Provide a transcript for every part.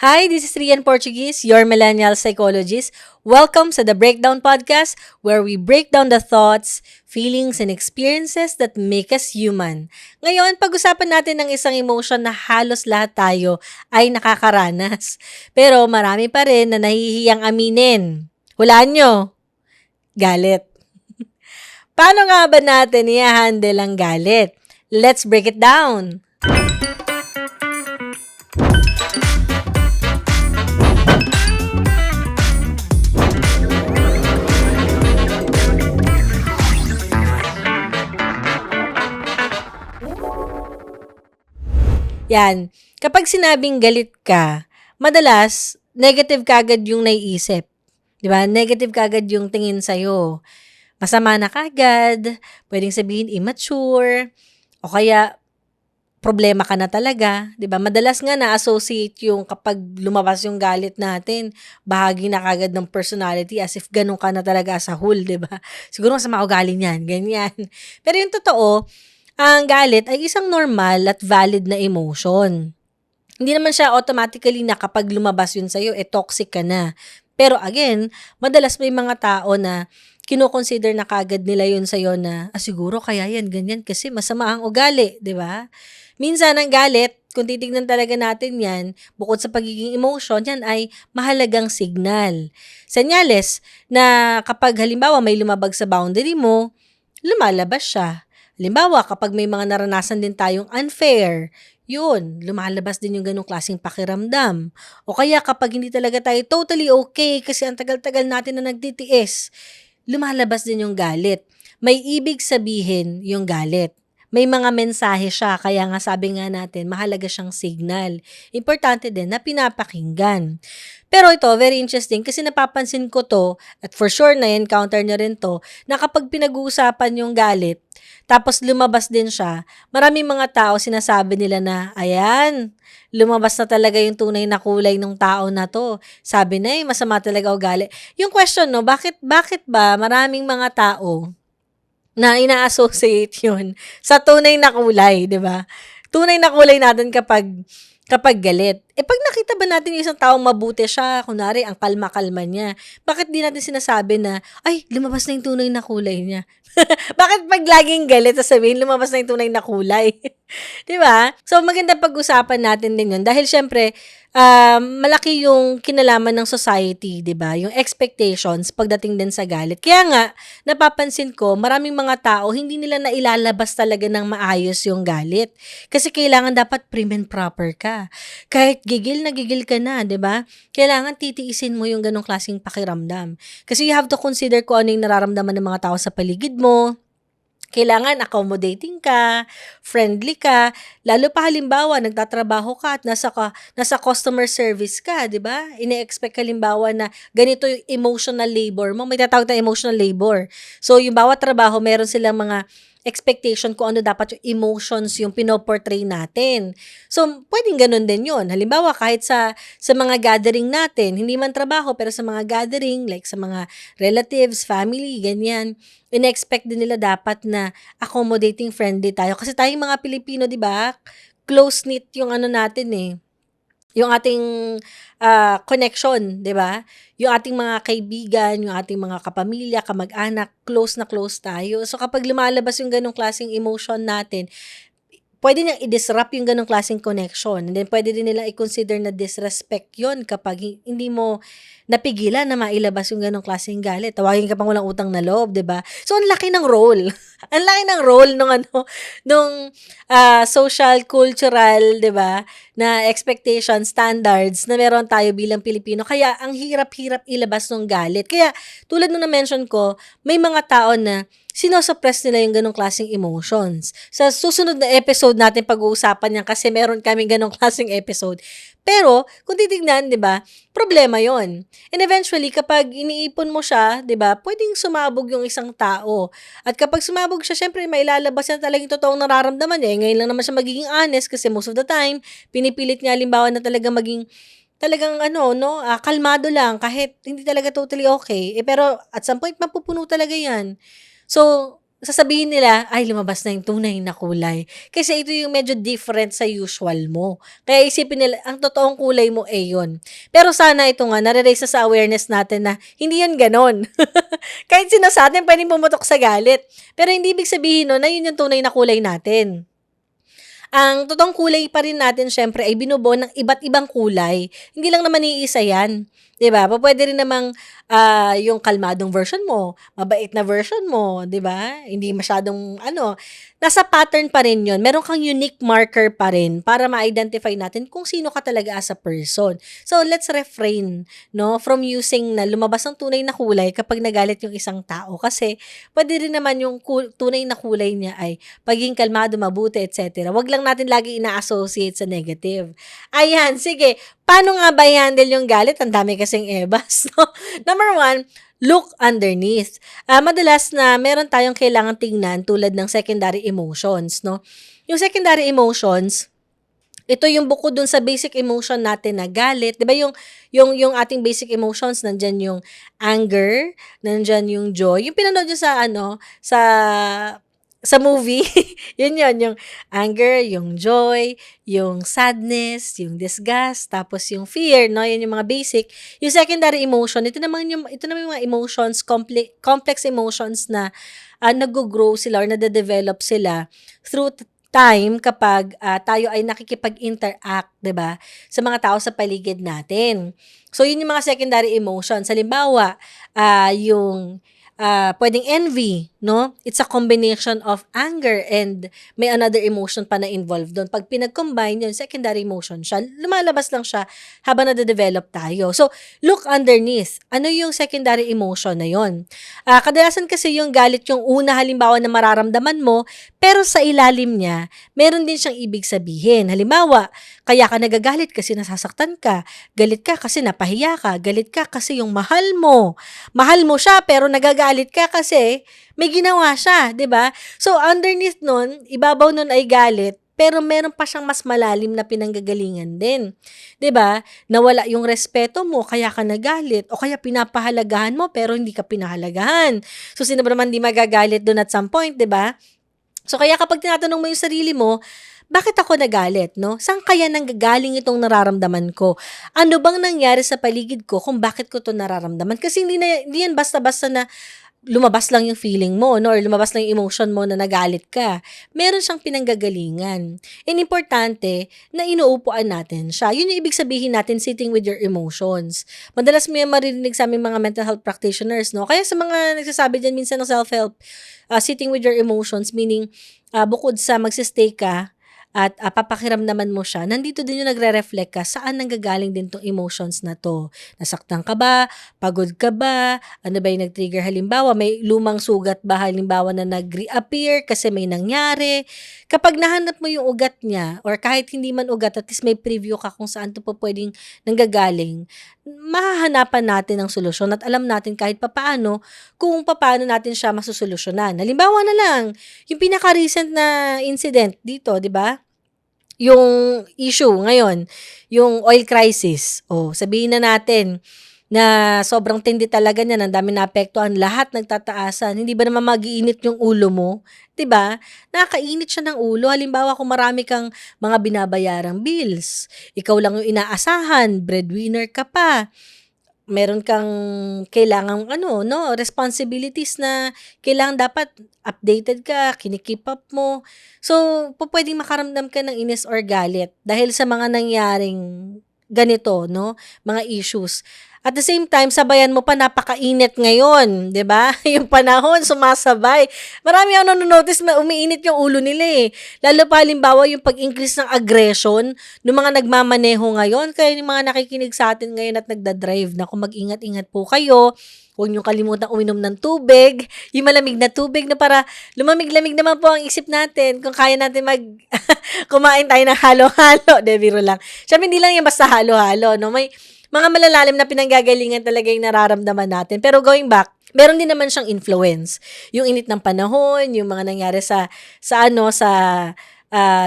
Hi, this is Rian Portuguese, your millennial psychologist. Welcome sa The Breakdown Podcast, where we break down the thoughts, feelings, and experiences that make us human. Ngayon, pag-usapan natin ng isang emotion na halos lahat tayo ay nakakaranas. Pero marami pa rin na nahihiyang aminin. Hulaan nyo, galit. Paano nga ba natin i-handle ang galit? Let's break it down. Yan. Kapag sinabing galit ka, madalas, negative kagad yung naiisip. Di ba? Negative kagad yung tingin sa'yo. Masama na kagad, pwedeng sabihin immature, o kaya problema ka na talaga. Di ba? Madalas nga na-associate yung kapag lumabas yung galit natin, bahagi na kagad ng personality as if ganun ka na talaga as a whole, di ba? Siguro masama ugali niyan, ganyan. Pero yung totoo, ang galit ay isang normal at valid na emotion. Hindi naman siya automatically na kapag lumabas yun sa'yo, toxic ka na. Pero again, madalas may mga tao na kino-consider na kagad nila yun sa'yo na, siguro kaya yan, ganyan, kasi masama ang ugali, di ba? Minsan ang galit, kung titignan talaga natin yan, bukod sa pagiging emotion, yan ay mahalagang signal. Senyales na kapag halimbawa may lumabag sa boundary mo, lumalabas siya. Halimbawa, kapag may mga naranasan din tayong unfair, yun, lumalabas din yung ganong klaseng pakiramdam. O kaya kapag hindi talaga tayo totally okay kasi ang tagal-tagal natin na nagtitiis, lumalabas din yung galit. May ibig sabihin yung galit. May mga mensahe siya, kaya nga sabi nga natin, mahalaga siyang signal. Importante din na pinapakinggan. Pero ito, very interesting kasi napapansin ko to, at for sure na-encounter nyo rin to, na kapag pinag-uusapan yung galit, tapos lumabas din siya, maraming mga tao sinasabi nila na, ayan, lumabas na talaga yung tunay na kulay ng tao na to. Sabi na masama talaga ugali. Yung question, no, bakit ba maraming mga tao na ina-associate yun sa tunay na kulay, di ba? Tunay na kulay natin kapag galit. Pag nakita ba natin yung isang taong mabuti siya, kunwari, ang kalma-kalma niya, bakit di natin sinasabi na, ay, lumabas na yung tunay na kulay niya? Bakit pag laging galit, sasabihin, lumabas na yung tunay na kulay? Di ba? So, maganda pag-usapan natin din yun. Dahil syempre, malaki yung kinalaman ng society, di ba? Yung expectations pagdating din sa galit. Kaya nga, napapansin ko, maraming mga tao, hindi nila nailalabas talaga ng maayos yung galit. Kasi kailangan dapat prim and proper ka. Kahit gigil na gigil ka na, di ba? Kailangan titiisin mo yung ganong klaseng pakiramdam. Kasi you have to consider kung ano yung nararamdaman ng mga tao sa paligid mo. Kailangan accommodating ka, friendly ka, lalo pa halimbawa nagtatrabaho ka at nasa customer service ka, 'di ba? Ine-expect halimbawa na ganito yung emotional labor mo, may tatawag na emotional labor. So yung bawat trabaho meron silang mga expectation kung ano dapat yung emotions yung pinoportray natin. So, pwedeng ganun din yun. Halimbawa, kahit sa mga gathering natin, hindi man trabaho, pero sa mga gathering, like sa mga relatives, family, ganyan, in-expect din nila dapat na accommodating, friendly tayo. Kasi tayong mga Pilipino, di ba, close-knit yung ano natin yung ating connection, 'di ba? Yung ating mga kaibigan, yung ating mga kapamilya, kamag-anak, close na close tayo. So kapag lumalabas yung ganong klaseng emotion natin, pwede niyang i-disrupt yung ganong klaseng connection. And then, pwede din nila i-consider na disrespect yon kapag hindi mo napigilan na mailabas yung ganong klaseng galit. Tawagin ka pang walang utang na loob, 'di ba? So, ang laki ng role. Ang laki ng role nung social, cultural, 'di ba, na expectation, standards na meron tayo bilang Pilipino. Kaya, ang hirap-hirap ilabas ng galit. Kaya, tulad nung na-mention ko, may mga tao na sinosuppress nila yung ganong klaseng emotions. Sa susunod na episode natin pag-uusapan yan kasi meron kaming ganong klaseng episode. Pero, kung titignan, di ba, problema yon. And eventually, kapag iniipon mo siya, di ba, pwedeng sumabog yung isang tao. At kapag sumabog siya, syempre, mailalabas na talagang totoong nararamdaman niya. Ngayon lang naman siya magiging honest kasi most of the time, pinipilit niya halimbawa na talagang maging talagang kalmado lang kahit hindi talaga totally okay. Pero at some point, mapupuno talaga yan. So, sasabihin nila, "Ay lumabas na yung tunay na kulay." Kasi ito yung medyo different sa usual mo. Kaya isipin nila, ang totoong kulay mo, yun. Pero sana ito nga, nare-raise sa awareness natin na hindi yun gano'n. Kahit sino sa atin puwedeng pumutok sa galit. Pero hindi ibig sabihin nun na yun yung tunay na kulay natin. Ang totoong kulay pa rin natin siyempre ay binubuo ng iba't ibang kulay. Hindi lang naman iisa 'yan, 'di ba? Pupuwede rin namang, yung kalmadong version mo, mabait na version mo, 'di ba? Hindi masyadong ano, nasa pattern pa rin 'yun. Meron kang unique marker pa rin para ma-identify natin kung sino ka talaga as a person. So, let's refrain, 'no, from using na lumabas ang tunay na kulay kapag nagalit yung isang tao. Kasi puwede rin naman yung tunay na kulay niya ay pagiging kalmado, mabuti, etc. Wag lang natin lagi ina-associate sa negative. Ayan, sige. Paano nga ba i-handle yung galit? Ang dami kasing ebas, no? Number one, look underneath. Madalas na meron tayong kailangang tingnan tulad ng secondary emotions, no? Yung secondary emotions, ito yung bukod dun sa basic emotion natin na galit, 'di ba yung ating basic emotions nandiyan yung anger, nandiyan yung joy. Yung pinanood niyo sa ano, sa movie, yun, yung anger, yung joy, yung sadness, yung disgust, tapos yung fear, 'no, yun yung mga basic. Yung secondary emotion, ito naman yung mga emotions, complex emotions na, naggo-grow sila or nade-develop sila through time kapag, tayo ay nakikipag-interact, 'di ba, sa mga tao sa paligid natin. So, yun yung mga secondary emotions. Halimbawa, yung, puwedeng envy, 'no? It's a combination of anger and may another emotion pa na involved dun. 'Pag pinag-combine yun, secondary emotion siya. Lumalabas lang siya habang nade-develop tayo. So, look underneath. Ano yung secondary emotion na yun? Kadalasan kasi yung galit yung una halimbawa na mararamdaman mo, pero sa ilalim niya, meron din siyang ibig sabihin. Halimbawa, kaya ka nagagalit kasi nasasaktan ka, galit ka kasi napahiya ka, galit ka kasi yung mahal mo siya pero nagagalit ka kasi may ginawa siya, 'di ba? So underneath nun, ibabaw nun ay galit, pero meron pa siyang mas malalim na pinanggagalingan din, 'di ba? Nawala yung respeto mo kaya ka nagalit o kaya pinapahalagahan mo pero hindi ka pinahalagahan. So sino ba naman 'di magagalit dun at some point, 'di ba? So kaya kapag tinatanong mo yung sarili mo, bakit ako nagalit, no? Saan kaya nanggagaling itong nararamdaman ko? Ano bang nangyari sa paligid ko kung bakit ko 'to nararamdaman? Kasi hindi yan basta-basta na lumabas lang yung feeling mo, no, or lumabas lang yung emotion mo na nagalit ka. Meron siyang pinanggagalingan. And importante na inuupuan natin siya. Yun yung ibig sabihin natin sitting with your emotions. Madalas may maririnig sa aming mga mental health practitioners, no? Kaya sa mga nagsasabi diyan minsan ng self-help, sitting with your emotions, meaning, bukod sa magse-stay ka at, papakiramdaman mo siya, nandito din yung nagre-reflect ka saan nanggagaling din 'tong emotions na 'to. Nasaktan ka ba? Pagod ka ba? Ano ba yung nag-trigger? Halimbawa, may lumang sugat ba halimbawa na nag-reappear kasi may nangyari? Kapag nahanap mo yung ugat niya or kahit hindi man ugat, at least may preview ka kung saan 'to pupuwedeng nanggagaling, mahahanapan natin ng solusyon at alam natin kahit papaano kung papaano natin siya masosolusyunan. Halimbawa na lang, yung pinaka-recent na incident dito, 'di ba? Yung issue ngayon, yung oil crisis. O sabihin na natin na sobrang tindi talaga niyan, ang daming naapektuhan, lahat nagtataasan. Hindi ba naman mag-iinit yung ulo mo, 'di ba? Nakakainit siya ng ulo. Halimbawa kung marami kang mga binabayarang bills, ikaw lang yung inaasahan, breadwinner ka pa, meron kang kailangang ano 'no, responsibilities na kailangan dapat updated ka, kini-keep up mo. So, pupuwedeng makaramdam ka ng inis or galit dahil sa mga nangyaring ganito 'no, mga issues. At the same time, sabayan mo pa napakainit ngayon, 'di ba? Yung panahon sumasabay. Marami akong nano-notice na umiinit yung ulo nila, eh. Lalo pa halimbawa yung pag-increase ng aggression nung mga nagmamaneho ngayon. Kaya yung mga nakikinig sa atin ngayon at nagda-drive, naku mag-ingat-ingat po kayo. Huwag niyong kalimutang uminom ng tubig, yung malamig na tubig na para lumamig-lamig naman po ang isip natin kung kaya natin kumain tayo ng halo-halo, 'di biro lang. Siyempre hindi lang yan basta halo-halo 'no, may mga malalalim na pinanggagalingan talaga yung nararamdaman natin. Pero going back, meron din naman siyang influence. Yung init ng panahon, yung mga nangyari sa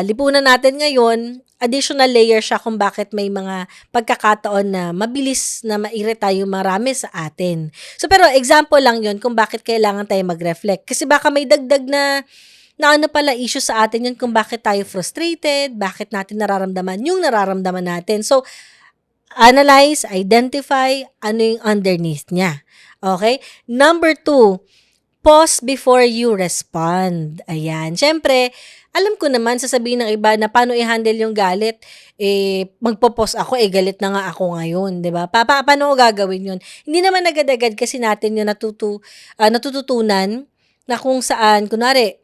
lipunan natin ngayon, additional layer siya kung bakit may mga pagkakataon na mabilis na mairita yung marami sa atin. So, pero example lang yun kung bakit kailangan tayo mag-reflect. Kasi baka may dagdag na ano pala issue sa atin yun kung bakit tayo frustrated, bakit natin nararamdaman yung nararamdaman natin. So, analyze, identify, ano yung underneath niya. Okay? Number 2, pause before you respond. Ayan. Siyempre, alam ko naman sasabihin ng iba na paano i-handle yung galit. Magpo-pause ako, galit na nga ako ngayon, 'di ba? Paano ko gagawin yun? Hindi naman agad-agad kasi natin yung natututunan na kung saan, kunwari,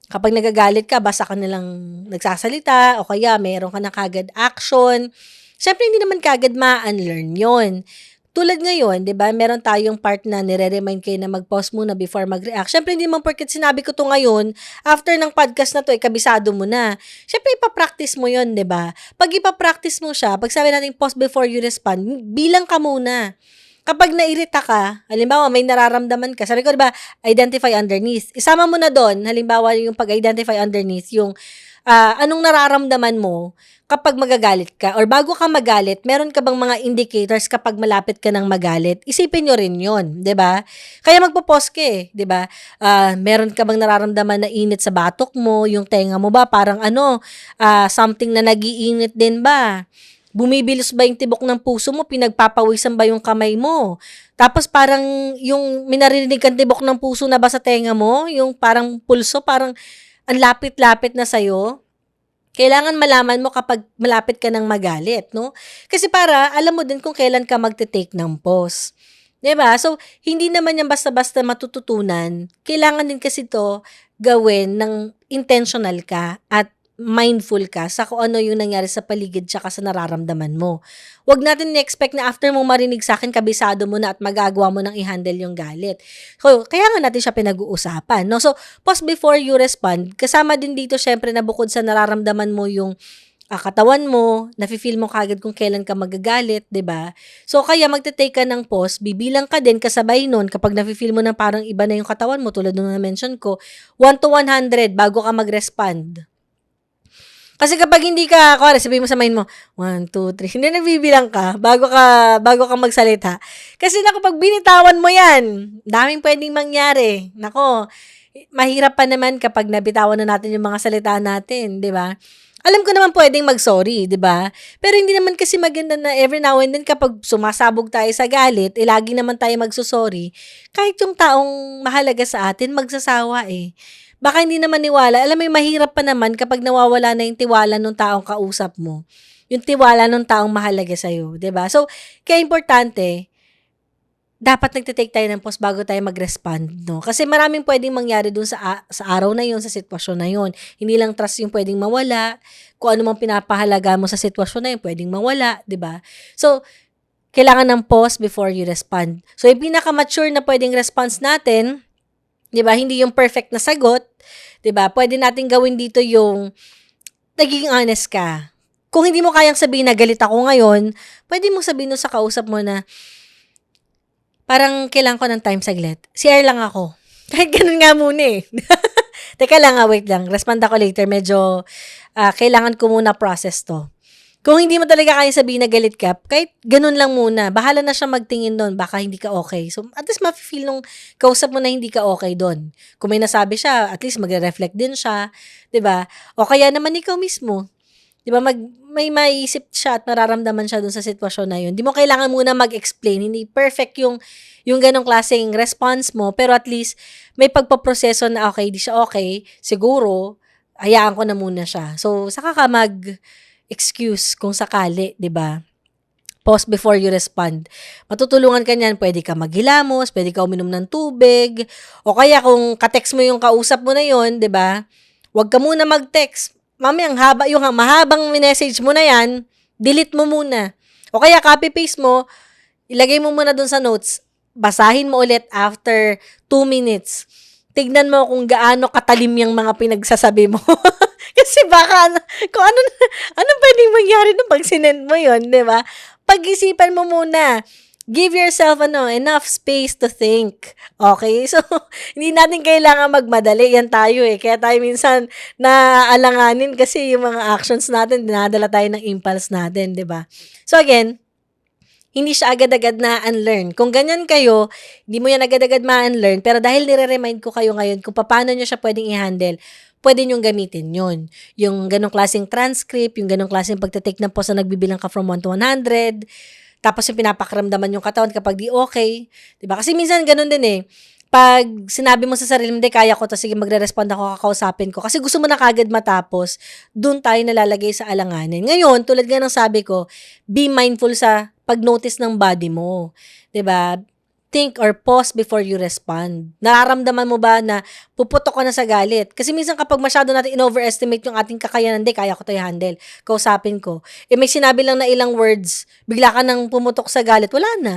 kapag nagagalit ka, basta ka nilang nagsasalita o kaya meron ka na kagad action. Siyempre, hindi naman kagad ma-unlearn yun. Tulad ngayon, 'di ba? Meron tayong part na nire-remind kayo na mag-pause muna before mag-react. Syempre hindi man porket sinabi ko 'to ngayon, after ng podcast na 'to, kabisado mo na. Syempre ipa-practice mo 'yon, 'di ba? Pag ipa-practice mo siya, pag sabi natin pause before you respond, bilang ka muna. Kapag nairita ka, halimbawa may nararamdaman ka, sabi ko 'di ba, identify underneath. Isama mo na doon, halimbawa yung pag-identify underneath, yung anong nararamdaman mo kapag magagalit ka or bago ka magalit, meron ka bang mga indicators kapag malapit ka ng magalit? Isipin nyo rin yun, 'di ba? Kaya magpo-pause ka 'di ba? Meron ka bang nararamdaman na init sa batok mo, yung tenga mo ba parang something na nagiinit din ba? Bumibilos ba yung tibok ng puso mo? Pinagpapawisan ba yung kamay mo? Tapos parang yung minarinig kang tibok ng puso na ba sa tenga mo? Yung parang pulso, parang ang lapit-lapit na sa'yo? Kailangan malaman mo kapag malapit ka ng magalit, no? Kasi para alam mo din kung kailan ka magte-take ng pause. 'Di ba? So, hindi naman yan basta-basta matututunan. Kailangan din kasi 'to gawin ng intentional ka at mindful ka sa kung ano yung nangyari sa paligid tsaka sa nararamdaman mo. Huwag natin i-expect na after mo marinig sa akin, kabisado mo na at magagawa mo nang i-handle yung galit. So, kaya nga natin siya pinag-uusapan, no? So, pause before you respond. Kasama din dito syempre na bukod sa nararamdaman mo yung katawan mo, nafe-feel mo kagad kung kailan ka magagalit, 'di ba? So kaya magte-take ka ng pause, bibilang ka din kasabay nun kapag nafe-feel mo na parang iba na yung katawan mo tulad nung na-mention ko, 1 to 100 bago ka mag-respond. Kasi kapag hindi ka, kuwari sabihin mo sa mind mo, 1, 2, 3, hindi nagbibilang ka bago ka magsalita. Kasi naku, pag binitawan mo yan, daming pwedeng mangyari. Nako, mahirap pa naman kapag nabitawan na natin yung mga salita natin, di ba? Alam ko naman pwedeng mag-sorry, di ba? Pero hindi naman kasi maganda na every now and then kapag sumasabog tayo sa galit, lagi naman tayo magsusorry. Kahit yung taong mahalaga sa atin, magsasawa Baka hindi naman niwala. Alam mo, mahirap pa naman kapag nawawala na yung tiwala ng taong kausap mo. Yung tiwala ng taong mahalaga sa'yo, 'di ba? So, kaya importante, dapat nagte-take tayo ng pause bago tayo mag-respond, no? Kasi maraming pwedeng mangyari dun sa araw na yun, sa sitwasyon na yun. Hindi lang trust yung pwedeng mawala. Kung ano mang pinapahalaga mo sa sitwasyon na yun, pwedeng mawala, 'di ba? So, kailangan ng pause before you respond. So, yung pinaka-mature na pwedeng response natin, 'di ba? Hindi yung perfect na sagot, 'di ba? Pwede nating gawin dito yung nagiging honest ka. Kung hindi mo kayang sabihin na galit ako ngayon, pwede mo sabihin sa kausap mo na parang kailangan ko ng time saglit. CR lang ako. Kahit ganun nga muna Teka lang wait lang. Respond ako later. Medyo kailangan ko muna process to. Kung hindi mo talaga kaya sabihin na galit ka, kahit ganun lang muna, bahala na siya magtingin doon, baka hindi ka okay. So, at least ma-feel nung kausap mo na hindi ka okay doon. Kung may nasabi siya, at least magre-reflect din siya, 'di ba? O kaya naman ikaw mismo, 'di ba, may maiisip siya at mararamdaman siya doon sa sitwasyon na 'yun. Hindi mo kailangan muna mag-explain, hindi perfect yung ganong klaseng response mo, pero at least may pagpaproseso na okay, di siya okay, siguro, hayaan ko na muna siya. So, saka ka excuse kung sakali, 'di ba? Pause before you respond. Matutulungan ka niyan, pwede ka maghilamos, pwede ka uminom ng tubig, o kaya kung ka-text mo yung kausap mo na 'yon, 'di ba? Huwag ka muna mag-text. Mamayang yung mahabang message mo na 'yan, delete mo muna. O kaya copy paste mo, ilagay mo muna dun sa notes. Basahin mo ulit after 2 minutes. Tignan mo kung gaano katalim yung mga pinagsasabi mo. Kasi baka, kung ano pwedeng mangyari nung pag sinend mo yun, di ba? Pag-isipan mo muna. Give yourself enough space to think. Okay? So, hindi natin kailangan magmadali. Yan tayo eh. Kaya tayo minsan naaalanganin kasi yung mga actions natin, dinadala tayo ng impulse natin, di ba? So again, hindi siya agad-agad na unlearn. Kung ganyan kayo, hindi mo yan agad-agad ma-unlearn, pero dahil nire-remind ko kayo ngayon kung paano nyo siya pwedeng i-handle, pwede nyong gamitin yun. Yung ganong klaseng transcript, yung ganong klaseng pagtitake ng pause na nagbibilang ka from 1 to 100, tapos yung pinapakaramdaman yung katawan kapag di okay. Diba? Kasi minsan ganun din eh. Pag sinabi mo sa sarili mo, hindi, kaya ko to, sige, magre-respond ako, kakausapin ko. Kasi gusto mo na kagad matapos, dun tayo nalalagay sa alanganin. Ngayon, tulad nga ng sabi ko, be mindful sa pag-notice ng body mo. 'Di ba? Think or pause before you respond. Nararamdaman mo ba na puputok ka na sa galit? Kasi minsan kapag masyado natin in-overestimate yung ating kakayanan, hindi, kaya ko to i-handle. Kausapin ko. May sinabi lang na ilang words, bigla ka nang pumutok sa galit, wala na.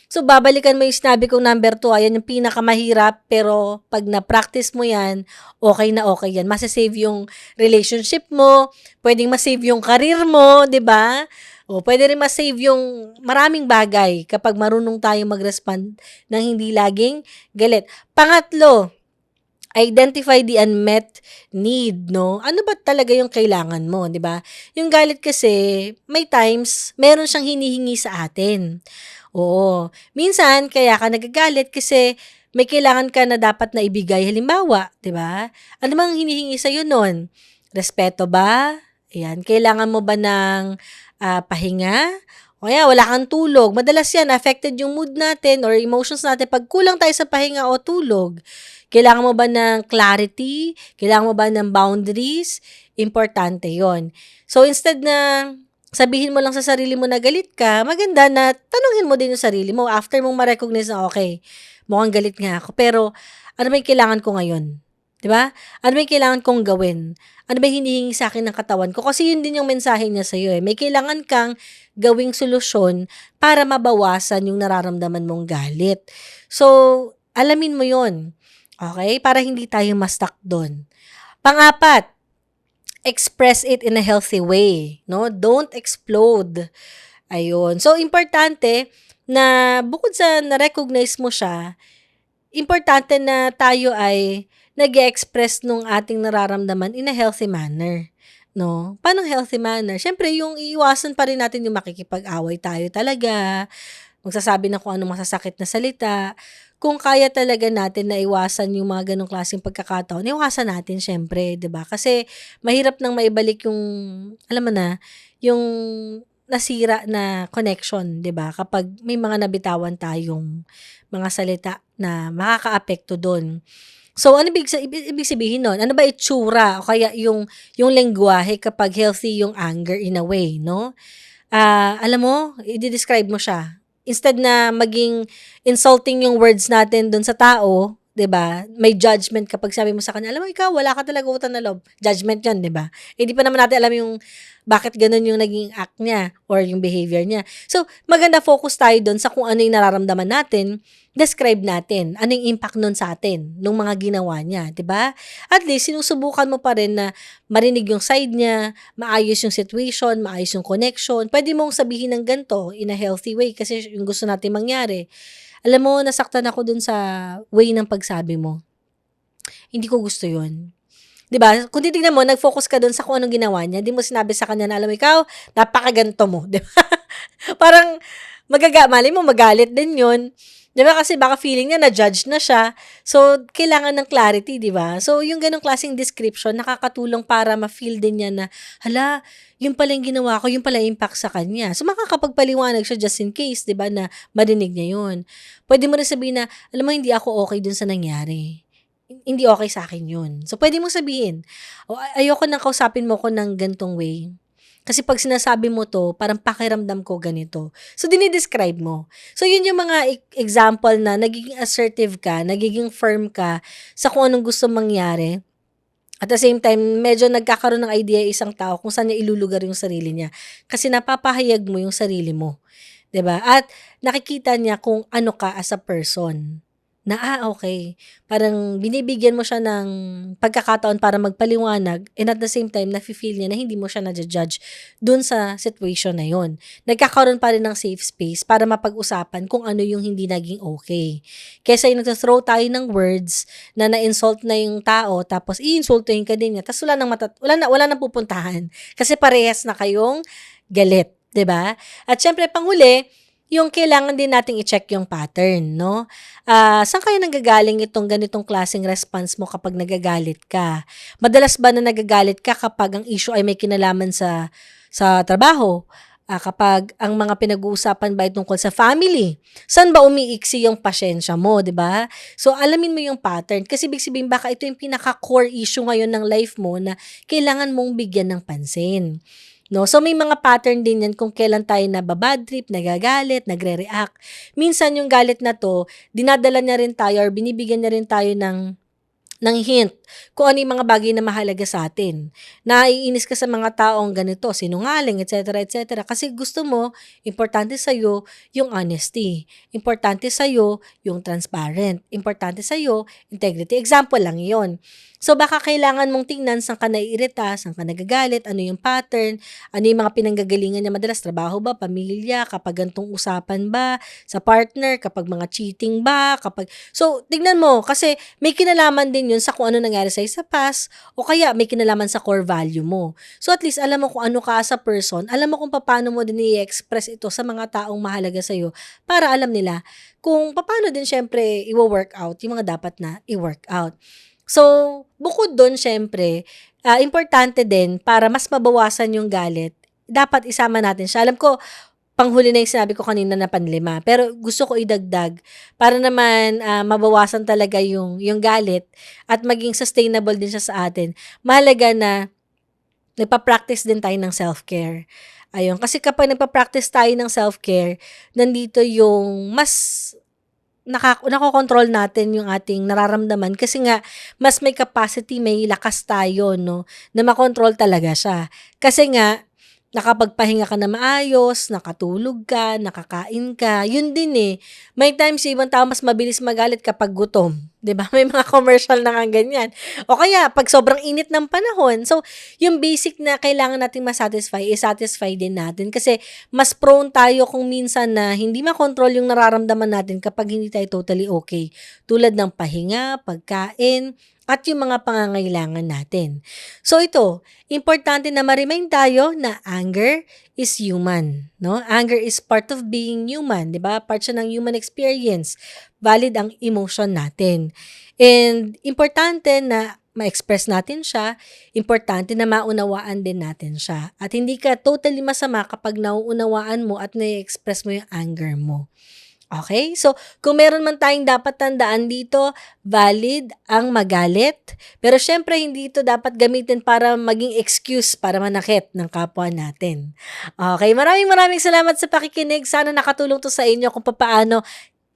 So, babalikan mo yung sinabi kong number 2, ayan yung pinakamahirap, pero pag na-practice mo yan, okay na okay yan. Masasave yung relationship mo, pwedeng masave yung career mo, di ba? O, pwede rin ma-save yung maraming bagay kapag marunong tayong mag-respond ng hindi laging galit. Pangatlo, identify the unmet need, no? Ano ba talaga yung kailangan mo, 'di ba? Yung galit kasi, may times meron siyang hinihingi sa atin. Oo. Minsan kaya ka nagagalit kasi may kailangan ka na dapat na ibigay. Halimbawa, 'di ba? Ano bang hinihingi sa iyo noon? Respeto ba? Ayan, kailangan mo ba ng pahinga? O kaya wala kang tulog. Madalas yan, affected yung mood natin or emotions natin pag kulang tayo sa pahinga o tulog. Kailangan mo ba ng clarity? Kailangan mo ba ng boundaries? Importante yon. So, instead na sabihin mo lang sa sarili mo na galit ka, maganda na tanungin mo din yung sarili mo after mong ma-recognize na, okay, mukhang galit nga ako, pero ano ba yung kailangan ko ngayon? 'Di ba? Ano ba yung kailangan kong gawin? Ano ba yung hinihingi sa akin ng katawan ko? Kasi yun din yung mensahe niya sa'yo eh. May kailangan kang gawing solusyon para mabawasan yung nararamdaman mong galit. So, alamin mo yon. Okay? Para hindi tayo ma-stuck doon. Pangapat, express it in a healthy way. No? Don't explode. Ayun. So, importante na bukod sa na-recognize mo siya, importante na tayo ay nag-e-express nung ating nararamdaman in a healthy manner. No? Paano healthy manner? Siyempre, yung iiwasan pa rin natin yung makikipag-away tayo talaga, magsasabi na kung anong masasakit na salita. Kung kaya talaga natin na iwasan yung mga ganong klaseng pagkakataon, iwasan natin syempre, 'di ba? Kasi mahirap nang maibalik yung, alam mo na, yung nasira na connection, 'di ba? Kapag may mga nabitawan tayong mga salita na makakaapekto do'n. So, ano ibig sabihin nun? Ano ba itsura o kaya yung lengguwahe kapag healthy yung anger in a way, no? Alam mo, i-describe mo siya. Instead na maging insulting yung words natin dun sa tao, 'di ba? May judgment kapag sabi mo sa kanya, alam mo ikaw, wala ka talaga utang na loob. Judgment 'yon, 'di ba? Hindi pa naman natin alam yung bakit ganun yung naging act niya or yung behavior niya. So, maganda focus tayo dun sa kung ano yung nararamdaman natin, describe natin ano yung impact nun sa atin nung mga ginawa niya, 'di ba? At least sinusubukan mo pa rin na marinig yung side niya, maayos yung situation, maayos yung connection. Pwede mong sabihin ng ganito in a healthy way kasi yung gusto natin mangyari. Alam mo, nasaktan ako dun sa way ng pagsabi mo. Hindi ko gusto yun. 'Di ba? Kung titignan mo, nag-focus ka dun sa kung anong ginawa niya. Di mo sinabi sa kanya na, alam mo, ikaw, napakaganto mo. 'Di ba? Parang malay mo magalit din yun. 'Di ba? Kasi baka feeling niya na-judge na siya. So, kailangan ng clarity, 'di ba? So, yung ganong klaseng description, nakakatulong para ma-feel din niya na, hala, yun pala yung ginawa ko, yun pala yung impact sa kanya. So, makakapagpaliwanag siya just in case, 'di ba, na marinig niya yun. Pwede mo rin sabihin na, alam mo, hindi ako okay dun sa nangyari. Hindi okay sa akin yun. So, pwede mong sabihin, o ayoko nang kausapin mo ko ng gantong way. Kasi pag sinasabi mo 'to, parang pakiramdam ko ganito. So, dine-describe mo. So, yun yung mga example na nagiging assertive ka, nagiging firm ka sa kung anong gusto mangyari. At the same time, medyo nagkakaroon ng idea yung isang tao kung saan niya ilulugar yung sarili niya. Kasi napapahayag mo yung sarili mo, 'di ba? At nakikita niya kung ano ka as a person. na, okay, parang binibigyan mo siya ng pagkakataon para magpaliwanag and at the same time nafi-feel niya na hindi mo siya naju-judge dun sa situation na yun. Nagkakaroon pa rin ng safe space para mapag-usapan kung ano yung hindi naging okay. Kaysa yung nagsa-throw tayo ng words na na-insult na yung tao tapos iinsultuhin ka din niya tapos wala nang pupuntahan kasi parehas na kayong galit, 'di ba? At syempre panghuli, yung kailangan din nating i-check yung pattern, no? Saan kaya nanggagaling itong ganitong klaseng response mo kapag nagagalit ka? Madalas ba na nagagalit ka kapag ang issue ay may kinalaman sa trabaho? Kapag ang mga pinag-uusapan ba ay tungkol sa family? Saan ba umiiksi yung pasyensya mo, 'di ba? So alamin mo yung pattern kasi ibig sabihin baka ito yung pinaka-core issue ngayon ng life mo na kailangan mong bigyan ng pansin. No? So may mga pattern din yan kung kailan tayo nababad trip, nagagalit, nagre-react. Minsan yung galit na to, dinadala niya rin tayo or binibigyan niya rin tayo ng hint kung ano yung mga bagay na mahalaga sa atin. Naiinis ka sa mga taong ganito, sinungaling, etc., etc. Kasi gusto mo, importante sa'yo yung honesty. Importante sa'yo yung transparent. Importante sa'yo, integrity. Example lang yon. So baka kailangan mong tingnan saan ka naiirita, saan ka nagagalit, ano yung pattern, ano yung mga pinanggagalingan niya madalas, trabaho ba, pamilya, kapag gantong usapan ba, sa partner, kapag mga cheating ba, kapag... So, tignan mo, kasi may kinalaman din yun sa kung ano nangyari sa'yo sa past, o kaya may kinalaman sa core value mo. So, at least, alam mo kung ano ka as a person, alam mo kung paano mo din i-express ito sa mga taong mahalaga sa'yo, para alam nila kung paano din syempre i-work out yung mga dapat na i-work out. So, bukod do'n siyempre, importante din para mas mabawasan yung galit, dapat isama natin siya. Alam ko, panghuli na yung sinabi ko kanina na panlima, pero gusto ko idagdag para naman mabawasan talaga yung galit at maging sustainable din siya sa atin. Mahalaga na nagpa-practice din tayo ng self-care. Ayun, kasi kapag nagpa-practice tayo ng self-care, nandito yung mas nakokontrol natin yung ating nararamdaman kasi nga mas may capacity, may lakas tayo, no, na makontrol talaga siya. Kasi nga nakapagpahinga ka na maayos, nakatulog ka, nakakain ka, yun din eh. May times yung ibang tao mas mabilis magalit kapag gutom, 'di ba? May mga commercial na nga ganyan. O kaya pag sobrang init ng panahon. So, yung basic na kailangan nating ma-satisfy, i-satisfy din natin kasi mas prone tayo kung minsan na hindi makontrol yung nararamdaman natin kapag hindi tayo totally okay. Tulad ng pahinga, pagkain, at yung mga pangangailangan natin. So ito, importante na ma-remind tayo na anger is human, no? Anger is part of being human, 'di ba? Part siya ng human experience. Valid ang emotion natin. And importante na ma-express natin siya, importante na maunawaan din natin siya. At hindi ka totally masama kapag nauunawaan mo at na-express mo yung anger mo. Okay? So, kung meron man tayong dapat tandaan dito, valid ang magalit. Pero syempre, hindi ito dapat gamitin para maging excuse para manakit ng kapwa natin. Okay, maraming salamat sa pakikinig. Sana nakatulong to sa inyo kung papaano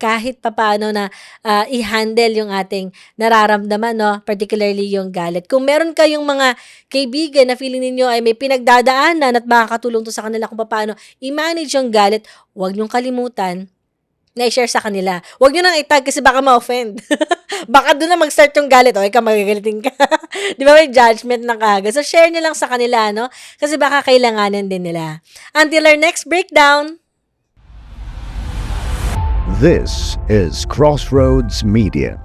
kahit papaano na i-handle yung ating nararamdaman, no? Particularly yung galit. Kung meron kayong mga kaibigan na feeling ninyo ay may pinagdadaanan at makakatulong to sa kanila kung papaano i-manage yung galit, huwag niyong kalimutan na i-share sa kanila. Huwag nyo nang itag kasi baka ma-offend. Baka doon na mag-start yung galit. O, ikaw magagalitin ka. Di ba may judgment na kaagad? So, share nyo lang sa kanila, no? Kasi baka kailanganin din nila. Until our next breakdown. This is Crossroads Media.